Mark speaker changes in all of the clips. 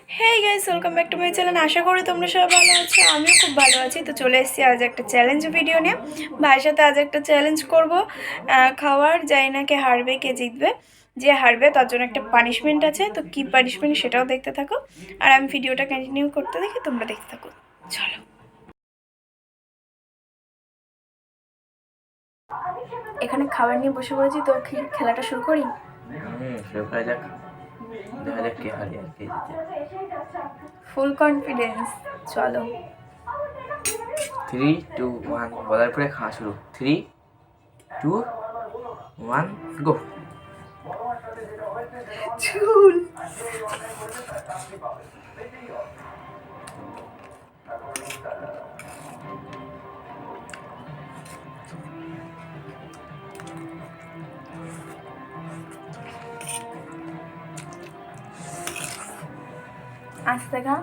Speaker 1: Hey guys, welcome back to my channel. আশা করি তোমরা সবাই ভালো আছো। আমিও খুব ভালো আছি। তো চলে এসেছি আজ একটা চ্যালেঞ্জ ভিডিও নিয়ে। ভাইয়ের সাথে আজ একটা চ্যালেঞ্জ করব খাওয়ার। জানি না কে হারবে কে জিতবে। যে হারবে তার জন্য একটা পানিশমেন্ট আছে। তো কি পানিশমেন্ট সেটাও দেখতে থাকো, আর আমি ভিডিওটা কন্টিনিউ করতে দেখি, তোমরা দেখতে থাকো। চলো, এখানে খাবার নিয়ে বসে পড়েছি। তো খেলাটা শুরু করি।
Speaker 2: শুরু করা যাক। দেখা যাক কে হারে আর কে জিতে।
Speaker 1: ফুল কনফিডেন্স, চলো।
Speaker 2: 3, 2, 1 বলার পরে খাওয়া শুরু। 3, 2, 1 গো।
Speaker 1: চুল আস্তে খা।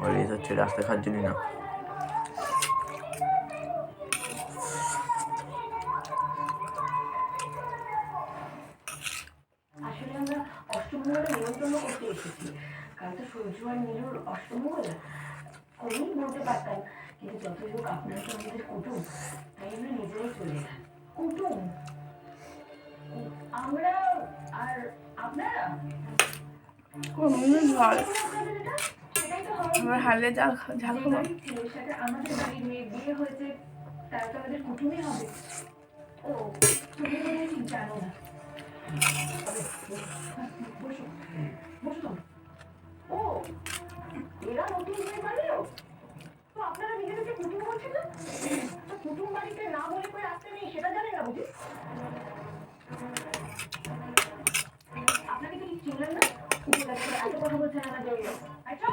Speaker 2: অলওয়েজ হচ্ছে রাস্তা খাওয়ার জন্য না।
Speaker 3: আসলে আমরা অষ্টমঙ্গলে নিমন্ত্রণ করতে এসেছি, কারণ তো সূর্য আর নীলুর অষ্টমঙ্গল কোনই বলতে পারতাম, কিন্তু যতই হোক আপনারা তো আমাদের কুটুম, তাই আমরা নিজেরাই চলে এলাম। কুটুম আমরা, আর আপনারা
Speaker 1: ঝাল, আমার হালে ঝাল ঝাল খাবো।
Speaker 3: ছেলের সাথে আমাদের বাড়ির মেয়ে বিয়ে হয়েছে, তারা তো আমাদের কুটুমই হবে। ও তুমি মনে ঠিক জানো না। বসো বসো। ও এরা নতুন বিয়ে বাড়িও, তো আপনারা নিজেদেরকে কুটুম বলছেন না? তো কুটুম বাড়িতে না বলে করে আসতে নেই সেটা জানেন না বুঝি? আপনাকে তো ঠিক চিনলেন না, এত কথা বলছেন আমাদের। আচ্ছা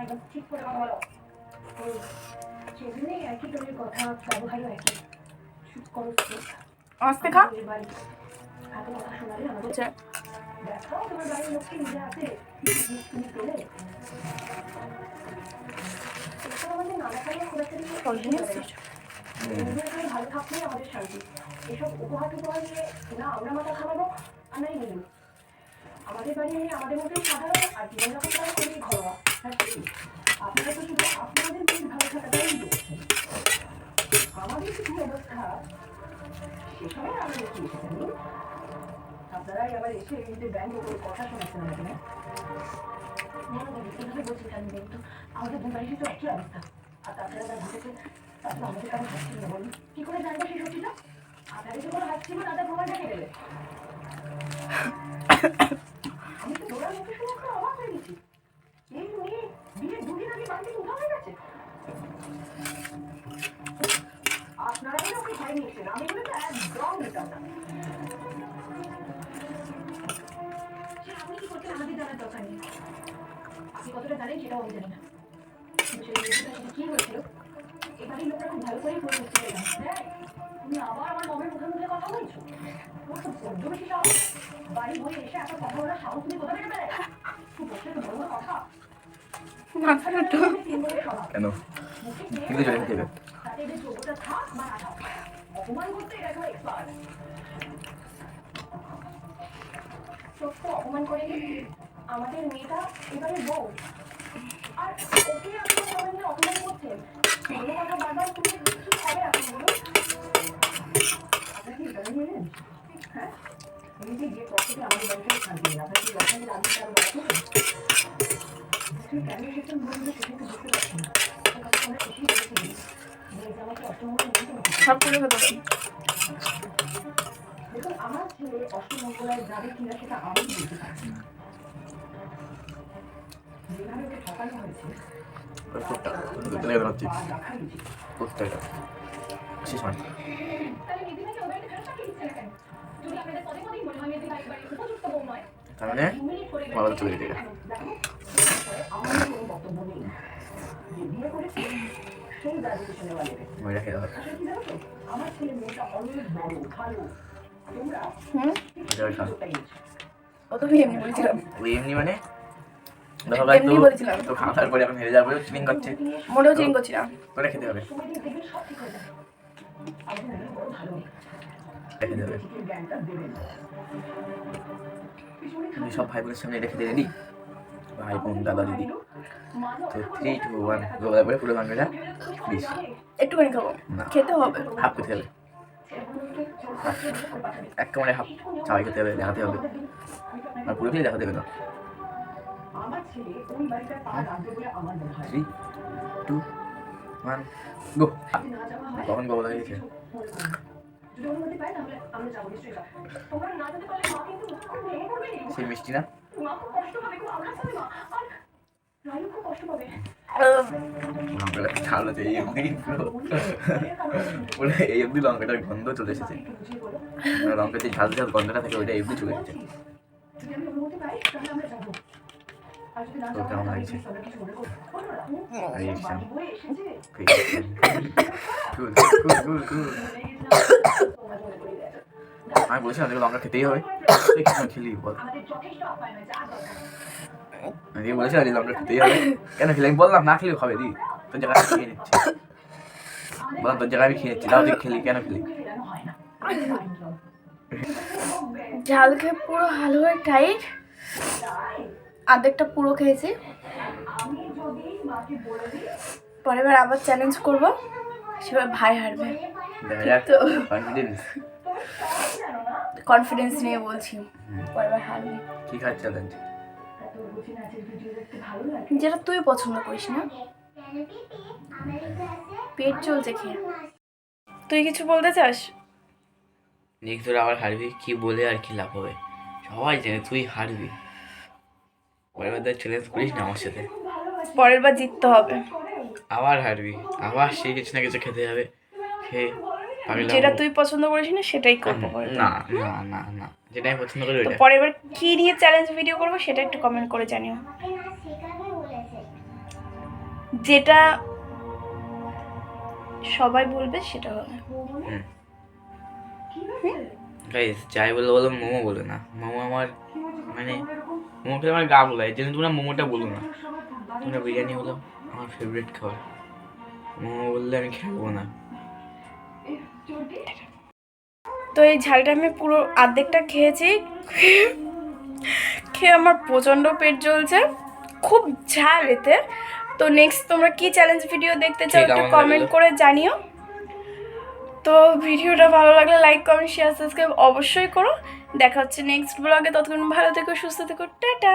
Speaker 3: একদম ঠিক করে কথা বলো। সেদিনে একই তোদের কথা, ব্যবহারও একই। চুপ করো,
Speaker 1: আস্তে খা।
Speaker 3: বাড়ি এত কথা শোনালে আমাদের দেখাও তোমার বাড়ির লোককে নিজে আছে তুমি পেলে। আমাদের নানা খাইয়া খোলাখুলি ভালো থাকলেই আমাদের শান্তি। এসব উপহার টুপহার নিয়ে না আমরা মাথা খাওয়াবো আর নাই মিলুন। আমাদের বাড়ি নিয়ে আমাদের মধ্যে সাধারণ আর জীবনযাপন করা খুবই ঘরোয়া। আপনারা তো শুধু আপনাদের বেশ ভালো থাকাটাই দেখছেন, আমাদের কিছু অবস্থা সে সময় আমরা কি এসেছেন। আপনারাই আবার এসে এমনিতে ব্যঙ্গ করে কথা শোনাচ্ছেন আমাকে। না এভাবে বলছি কেন বলুন তো, আমাদের দু বাড়িরই তো একই অবস্থা। আর তাছাড়া যা ঘটেছে তাতে আমাদের কারো হাত ছিল না। বলুন কি করে জানবো সেই সত্যিটা? আপনাদের তো কোনো হাত ছিল না, তার প্রমাণ রেখে দেবে। আমি তো দৌড়ার মুখে শুনে একটা অবাক হয়ে গেছি। এই মেয়ে বিয়ের দুদিন আগে বাড়ি থেকে উঠা হয়ে গেছে। আপনারা ওকে ভয় নিয়েছেন, আমি বলে তো একদম নিতাম না। আপনি কি করছেন আমাদের জানার দরকার নেই। আপনি কতটা জানেন সেটাও আমি জানি না। কি হয়েছিল এবারের লোকরা খুব ভালো করেই করে বুঝতে পেলাম। তুমি আবার আমার মমের মুখে মুখে কথা বলছো। তোমার তো বড্ড বেশি সাহস। বাড়ি বয়ে এসে একটা কথা বলার সাহস তুমি কোথা থেকে পেলে? খুব বসে তো বড় কথা।
Speaker 2: কেন কিন্তু চলে যেতে হবে।
Speaker 3: তাতে এদের যোগ্যতা থাক বা না থাক, অপমান করতে এটা একেবারে এক্সপার্ট। সত্য অপমান করে আমাদের মেয়েটা এবারে বউ, আর ওকে আপনি সবাই মিলে অপমান করছেন। কোনো কথা বারবার শুনে কি হবে আপনি বলুন? আপনাকে এটা নিলেন, হ্যাঁ নিজে গিয়ে পক্ষে আমাদের বাড়িতে শান্তি নেই। আপনার কি রকমের আগে তার বড় তুমি কেন এসেছেন বললে সেটা তো বুঝতে পারছি না। কথা আমরা শেষেই বলেছিলাম যে আমাকে অষ্টমঙ্গল
Speaker 1: সব করে হতো।
Speaker 3: দেখুন আমার ছেলে অষ্টমঙ্গলায় যাবে কিনা সেটা আমি বলতে পারছি না। যেভাবে ওকে ঠকানো হয়েছে
Speaker 2: তার মানে বলা চলে যেতে
Speaker 3: আমার ছেলে মেয়েটা অনেক বড় ভালো। তোমরা
Speaker 1: ও তো এমনি বলছিলাম।
Speaker 2: ওই এমনি মানে
Speaker 1: এমনি বলছিলাম।
Speaker 2: তো খাওয়ার পরে এখন হেরে যাবে, চিলিং করছে।
Speaker 1: মোটেও চিলিং করছি না।
Speaker 2: তোরা খেতে হবে। রেখে দেবে। তুমি সব ভাই বোনের সামনে রেখে দেবে রেডি? ভাই বোন দাদা দিদি। তো 3 2 1 গোলা করে পুরো লঙ্কাটা প্লিজ।
Speaker 1: একটুখানি খাবো,
Speaker 2: না।
Speaker 1: খেতে হবে।
Speaker 2: হাফ খেতে হবে, এক কামড়ে হাফ সবাই খেতে হবে, দেখাতে হবে, আর পুরোটাই দেখা দেবে না। 3 2 1 গো। কখন গোলা হয়ে গেছে? সেই মিষ্টি না? লঙ্কাটা ঝাল আছে এই অবধি, পুরো এই অবধি লঙ্কাটার গন্ধ চলে এসেছে। লঙ্কার যে ঝাল ঝাল গন্ধটা থাকে ওইটা এমনি চলে এসেছে। তো কেমন লাগছে? আমি বলছিলাম তোকে লঙ্কা খেতেই হবে, তুই কেন খেলি বল? আমি বলেছিলাম যে লঙ্কা খেতেই হবে, কেন খেলি? আমি বললাম না খেলে হবে দি, তোর জায়গায় আমি খেয়ে নিচ্ছি। বললাম তোর জায়গায় আমি খেয়ে নিচ্ছি, তাও তুই খেলি কেন খেলি?
Speaker 1: ঝাল খেয়ে পুরো হালুয়া টাইট, আধেকটা পুরো খেয়েছি। পরের বার আবার চ্যালেঞ্জ করবো, সেবার ভাই হারবে।
Speaker 2: দেখা যাক,
Speaker 1: তো
Speaker 2: কনফিডেন্স
Speaker 1: কনফিডেন্স নিয়ে বলছি পরের বার হারবে।
Speaker 2: কি খাচ্ছে চ্যালেঞ্জ?
Speaker 1: যেটা তুই পছন্দ করিস না, পেট চলছে খেয়ে। তুই কিছু বলতে চাস?
Speaker 2: দেখ তোরা আবার হারবি, কি বলে আর কি লাভ হবে? সবাই জানে তুই হারবি। পরের বার চ্যালেঞ্জ করিস না আমার সাথে,
Speaker 1: পরের বার জিততে হবে।
Speaker 2: আবার হারবি, আবার সেই কিছু না কিছু খেতে হবে, খেয়ে পাগলামো।
Speaker 1: যেটা তুই পছন্দ করিস না সেটাই করবো পরের বার।
Speaker 2: না না না না, যেটা আমি পছন্দ করি
Speaker 1: তো
Speaker 2: ওইটা।
Speaker 1: পরের বার কি নিয়ে চ্যালেঞ্জ ভিডিও করবো সেটা একটু কমেন্ট করে জানিও। যেটা সবাই বলবে সেটা হবে।
Speaker 2: গাইস যাই বলো বলো, মোমো বলো না। মোমো আমার মানে মোমো খেলে আমার গা বলে, এই জন্য তোমরা মোমোটা বলো না। তোমরা বিরিয়ানি হলো আমার ফেভারিট খাবার, মোমো বললে আমি খেলবো না।
Speaker 1: তো এই ঝালটা আমি পুরো অর্ধেকটা খেয়েছি, খেয়ে আমার প্রচণ্ড পেট জ্বলছে, খুব ঝাল এতে। তো নেক্সট তোমরা কি চ্যালেঞ্জ ভিডিও দেখতে চাও একটু
Speaker 2: কেমন
Speaker 1: কমেন্ট
Speaker 2: লাগলো?
Speaker 1: করে জানিও। তো ভিডিওটা ভালো লাগলে লাইক কমেন্ট শেয়ার সাবস্ক্রাইব অবশ্যই করো। দেখা হচ্ছে নেক্সট ব্লগে, ততক্ষণ ভালো থেকো, সুস্থ থেকো, টাটা।